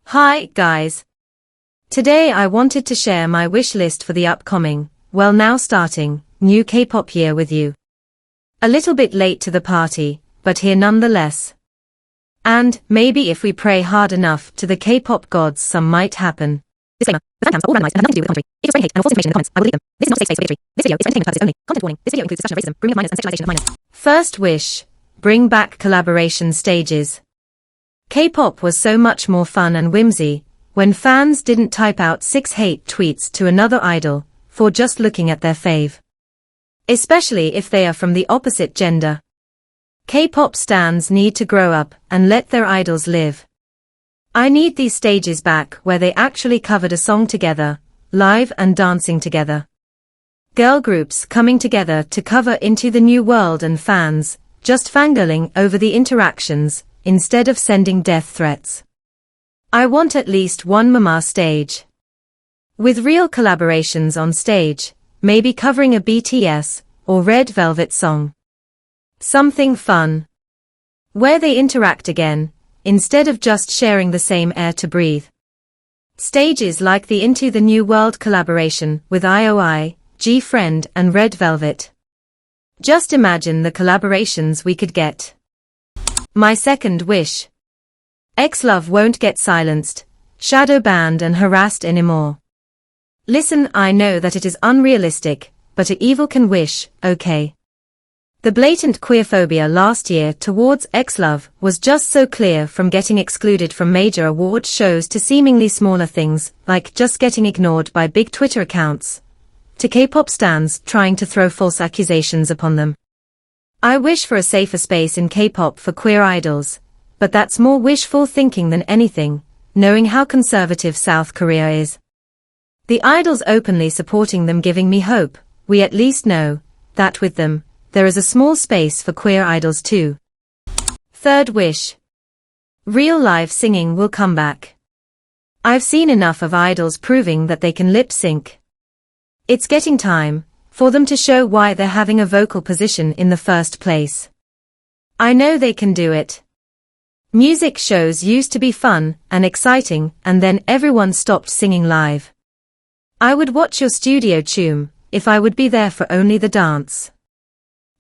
Hi, guys. Today I wanted to share my wish list for the upcoming, now starting, new K-pop year with you. A little bit late to the party, but here nonetheless. And, maybe if we pray hard enough to the K-pop gods some might happen. Disclaimer, the fan cams are all randomized and have nothing to do with the country. If you spread hate and false information in the comments, I will delete them. This is not a safe space for bigotry. This video is for entertainment purposes only. Content warning, this video includes discussion of racism, grooming of minors and sexualization of minors. First wish. Bring back collaboration stages. K-pop was so much more fun and whimsy, when fans didn't type out 6 hate tweets to another idol, for just looking at their fave. Especially if they are from the opposite gender. K-pop stans need to grow up and let their idols live. I need these stages back where they actually covered a song together, live and dancing together. Girl groups coming together to cover Into the New World and fans, just fangirling over the interactions, instead of sending death threats. I want at least one mama stage. With real collaborations on stage, maybe covering a BTS or Red Velvet song. Something fun. Where they interact again, instead of just sharing the same air to breathe. Stages like the Into the New World collaboration with IOI, G-Friend and Red Velvet. Just imagine the collaborations we could get. My second wish. Xlov won't get silenced, shadow banned and harassed anymore. Listen, I know that it is unrealistic, but a evil can wish, okay? The blatant queerphobia last year towards Xlov was just so clear, from getting excluded from major award shows to seemingly smaller things, like just getting ignored by big Twitter accounts, to K-pop stans trying to throw false accusations upon them. I wish for a safer space in K-pop for queer idols, but that's more wishful thinking than anything, knowing how conservative South Korea is. The idols openly supporting them giving me hope, we at least know that with them, there is a small space for queer idols too. Third wish. Real live singing will come back. I've seen enough of idols proving that they can lip sync. It's getting time for them to show why they're having a vocal position in the first place. I know they can do it. Music shows used to be fun and exciting, and then everyone stopped singing live. I would watch your studio tune, if I would be there for only the dance.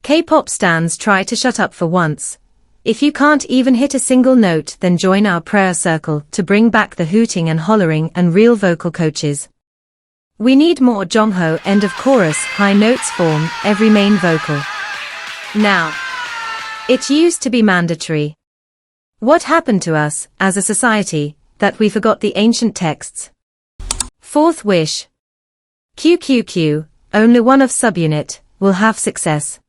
K-pop stans, try to shut up for once. If you can't even hit a single note, then join our prayer circle to bring back the hooting and hollering and real vocal coaches. We need more Jongho end of chorus high notes form every main vocal. Now. It used to be mandatory. What happened to us, as a society, that we forgot the ancient texts? Fourth wish. QQQ, only one of subunit, will have success.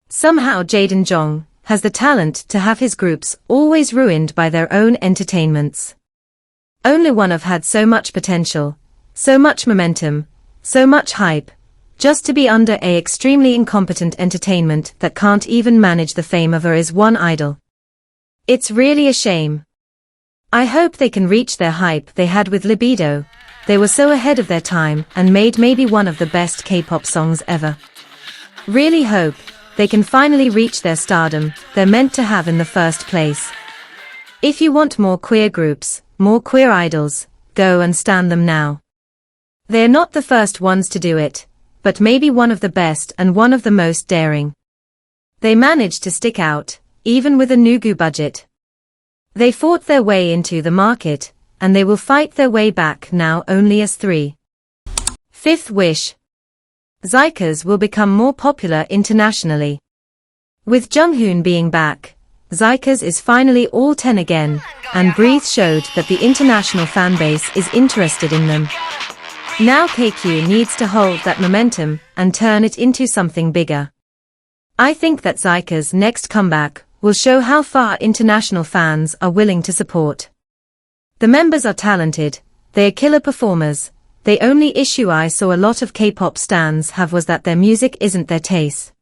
Somehow Jaden Jong has the talent to have his groups always ruined by their own entertainments. Only one of had so much potential, so much momentum, so much hype, just to be under a extremely incompetent entertainment that can't even manage the fame of is one idol. It's really a shame. I hope they can reach their hype they had with Libido. They were so ahead of their time and made maybe one of the best K-pop songs ever. Really hope they can finally reach their stardom they're meant to have in the first place. If you want more queer groups, more queer idols, go and stan them now. They're not the first ones to do it, but maybe one of the best and one of the most daring. They managed to stick out, even with a nugu budget. They fought their way into the market, and they will fight their way back now only as 3. Fifth wish. Xikers will become more popular internationally. With Junghoon being back, Xikers is finally all 10 again, and Breathe showed that the international fanbase is interested in them. Now KQ needs to hold that momentum and turn it into something bigger. I think that Xikers' next comeback will show how far international fans are willing to support. The members are talented, they are killer performers. The only issue I saw a lot of K-pop stans have was that their music isn't their taste.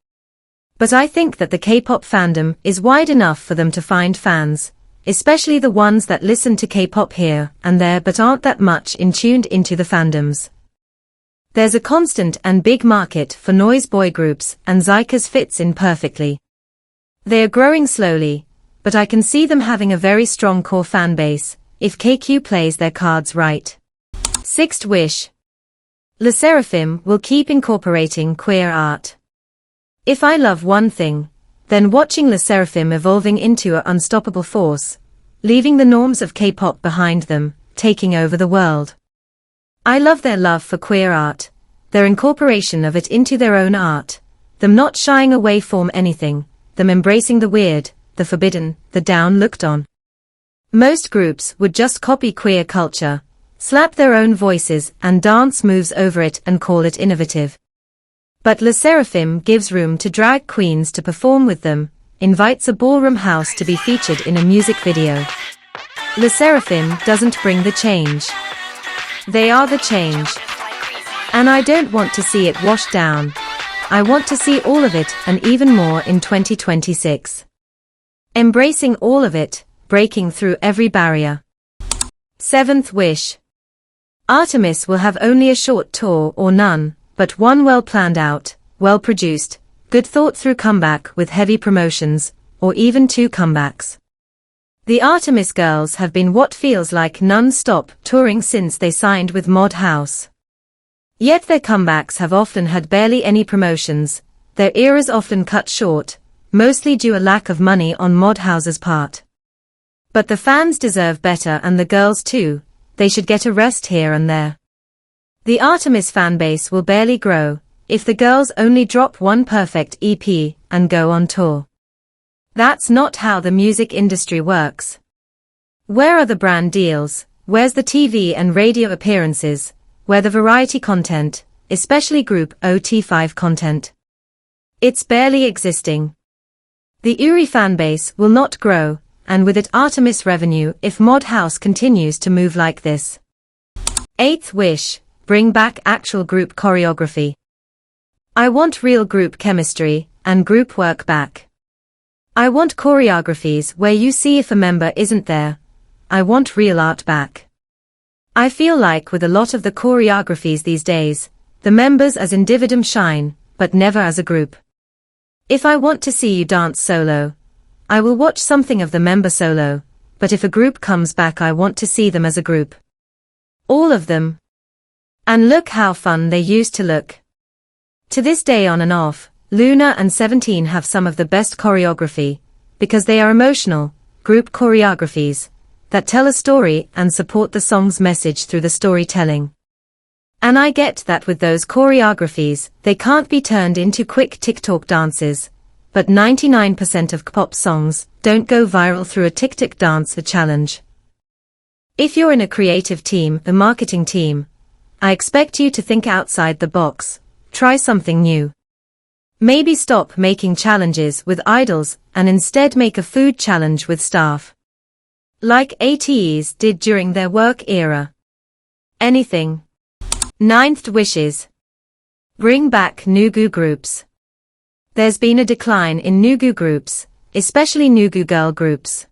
But I think that the K-pop fandom is wide enough for them to find fans, especially the ones that listen to K-pop here and there but aren't that much tuned into the fandoms. There's a constant and big market for noise boy groups, and Xikers fits in perfectly. They are growing slowly, but I can see them having a very strong core fan base, if KQ plays their cards right. Sixth wish. Le Sserafim will keep incorporating queer art. If I love one thing, then watching Le Sserafim evolving into an unstoppable force, leaving the norms of K-pop behind them, taking over the world. I love their love for queer art, their incorporation of it into their own art, them not shying away from anything, them embracing the weird, the forbidden, the down-looked on. Most groups would just copy queer culture, slap their own voices and dance moves over it and call it innovative. But Le Sserafim gives room to drag queens to perform with them, invites a ballroom house to be featured in a music video. Le Sserafim doesn't bring the change. They are the change. And I don't want to see it washed down. I want to see all of it and even more in 2026. Embracing all of it, breaking through every barrier. Seventh wish. Artemis will have only a short tour or none, but one well planned out, well produced, good thought through comeback with heavy promotions, or even 2 comebacks. The Artemis girls have been what feels like non-stop touring since they signed with Mod House. Yet their comebacks have often had barely any promotions, their eras often cut short, mostly due a lack of money on Mod House's part. But the fans deserve better and the girls too, they should get a rest here and there. The Artemis fanbase will barely grow, if the girls only drop one perfect EP and go on tour. That's not how the music industry works. Where are the brand deals, where's the TV and radio appearances, where the variety content, especially Group OT5 content? It's barely existing. The Uri fanbase will not grow, and with it Artemis revenue if Mod House continues to move like this. Eighth wish, bring back actual group choreography. I want real group chemistry, and group work back. I want choreographies where you see if a member isn't there. I want real art back. I feel like with a lot of the choreographies these days, the members as individuum shine, but never as a group. If I want to see you dance solo, I will watch something of the member solo, but if a group comes back I want to see them as a group. All of them. And look how fun they used to look. To this day on and off, Luna and 17 have some of the best choreography, because they are emotional, group choreographies, that tell a story and support the song's message through the storytelling. And I get that with those choreographies, they can't be turned into quick TikTok dances, but 99% of K-pop songs don't go viral through a TikTok dance challenge. If you're in a creative team, a marketing team, I expect you to think outside the box, try something new. Maybe stop making challenges with idols and instead make a food challenge with staff. Like ATEs did during their work era. Anything. Ninth wishes. Bring back nugu groups. There's been a decline in nugu groups, especially nugu girl groups.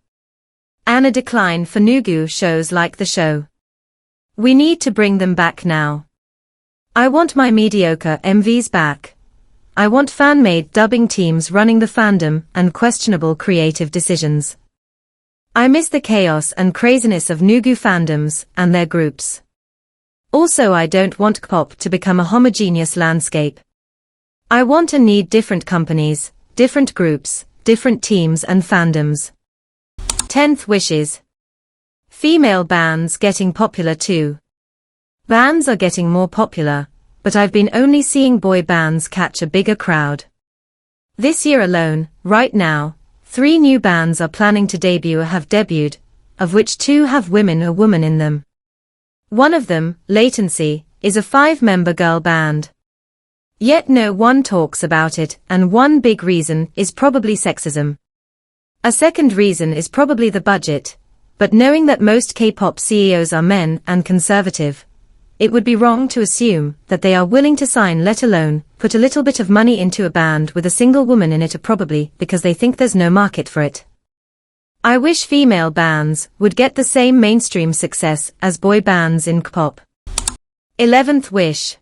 And a decline for nugu shows like the show. We need to bring them back now. I want my mediocre MVs back. I want fan-made dubbing teams running the fandom and questionable creative decisions. I miss the chaos and craziness of nugu fandoms and their groups. Also I don't want K-pop to become a homogeneous landscape. I want and need different companies, different groups, different teams and fandoms. 10th wishes. Female bands getting popular too. Bands are getting more popular, but I've been only seeing boy bands catch a bigger crowd. This year alone, right now, 3 new bands are planning to debut or have debuted, of which 2 have women or woman in them. One of them, Latency, is a 5-member girl band. Yet no one talks about it, and one big reason is probably sexism. A second reason is probably the budget, but knowing that most K-pop CEOs are men and conservative, it would be wrong to assume that they are willing to sign, let alone put a little bit of money into a band with a single woman in it, probably because they think there's no market for it. I wish female bands would get the same mainstream success as boy bands in K-pop. 11th wish.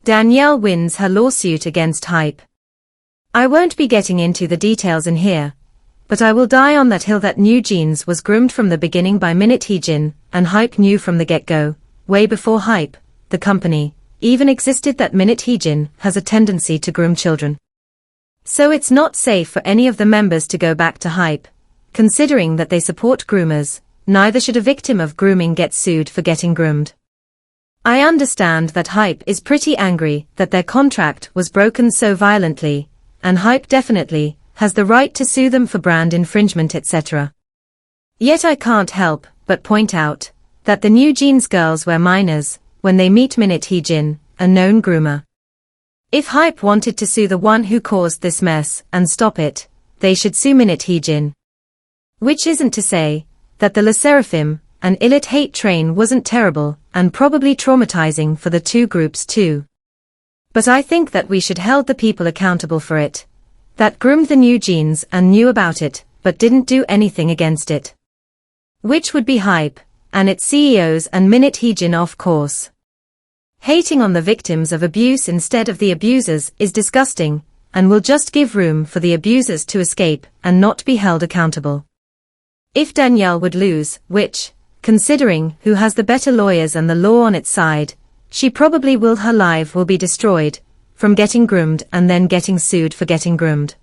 Danielle wins her lawsuit against Hype. I won't be getting into the details in here, But I will die on that hill that newjeans was groomed from the beginning by nmixx, and hype knew from the get-go, way before hype, the company, even existed, that nmixx has a tendency to groom children. So it's not safe for any of the members to go back to hype, considering that they support groomers. Neither should a victim of grooming get sued for getting groomed. I understand that hype is pretty angry that their contract was broken so violently, and hype definitely has the right to sue them for brand infringement, etc. Yet I can't help but point out that the newjeans girls were minors when they meet nmixx, a known groomer. If hype wanted to sue the one who caused this mess and stop it, they should sue nmixx. Which isn't to say that the sserafim and illit hate train wasn't terrible and probably traumatizing for the two groups too. But I think that we should hold the people accountable for it, that groomed the newjeans and knew about it but didn't do anything against it. Which would be hype and its CEOs and nmixx, of course. Hating on the victims of abuse instead of the abusers is disgusting, and will just give room for the abusers to escape and not be held accountable. If Danielle would lose, which, considering who has the better lawyers and the law on its side, she probably will, her life will be destroyed from getting groomed and then getting sued for getting groomed.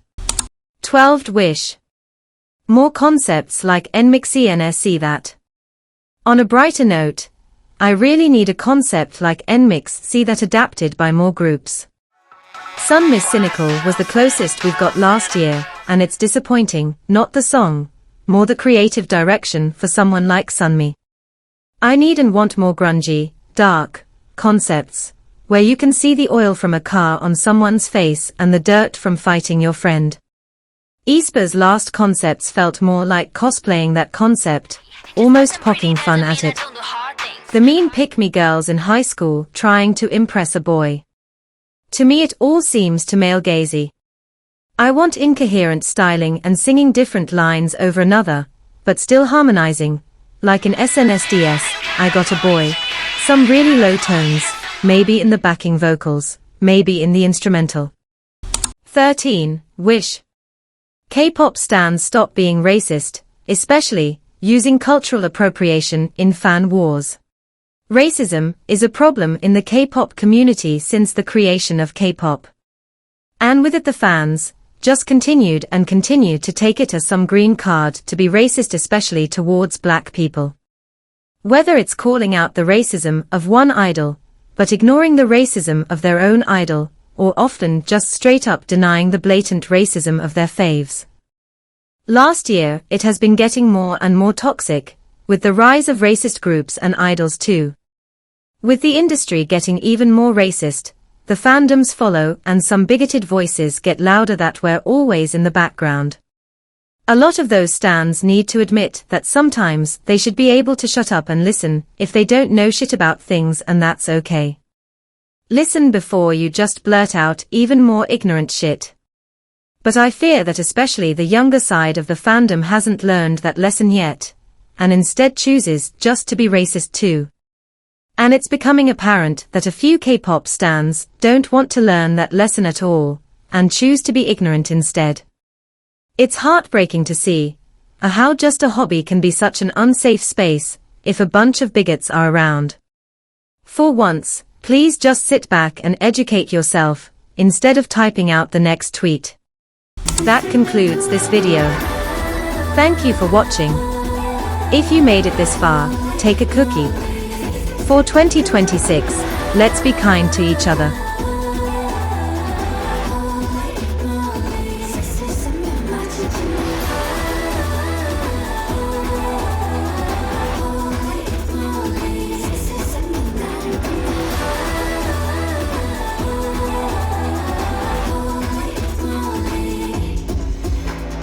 12th wish. More concepts like nmixx. See that. On a brighter note, I really need a concept like nmixx. See that adapted by more groups. Sunmi's Cynical was the closest we've got last year, and it's disappointing, not the song, more the creative direction for someone like Sunmi. I need and want more grungy, dark concepts, where you can see the oil from a car on someone's face and the dirt from fighting your friend. aespa's last concepts felt more like cosplaying that concept, almost poking fun at it. The mean pick-me girls in high school trying to impress a boy. To me it all seems too male-gazy. I want incoherent styling and singing different lines over another, but still harmonizing, like in SNSD, I Got a Boy, some really low tones, maybe in the backing vocals, maybe in the instrumental. 13. Wish. K-pop stans stop being racist, especially using cultural appropriation in fan wars. Racism is a problem in the K-pop community since the creation of K-pop. And with it the fans just continued and continue to take it as some green card to be racist, especially towards black people. Whether it's calling out the racism of one idol, but ignoring the racism of their own idol, or often just straight up denying the blatant racism of their faves. Last year, it has been getting more and more toxic, with the rise of racist groups and idols too. With the industry getting even more racist, the fandoms follow and some bigoted voices get louder that were always in the background. A lot of those stans need to admit that sometimes they should be able to shut up and listen if they don't know shit about things, and that's okay. Listen before you just blurt out even more ignorant shit. But I fear that especially the younger side of the fandom hasn't learned that lesson yet, and instead chooses just to be racist too. And it's becoming apparent that a few K-pop stans don't want to learn that lesson at all, and choose to be ignorant instead. It's heartbreaking to see how just a hobby can be such an unsafe space if a bunch of bigots are around. For once, please just sit back and educate yourself, instead of typing out the next tweet. That concludes this video. Thank you for watching. If you made it this far, take a cookie. For 2026, let's be kind to each other.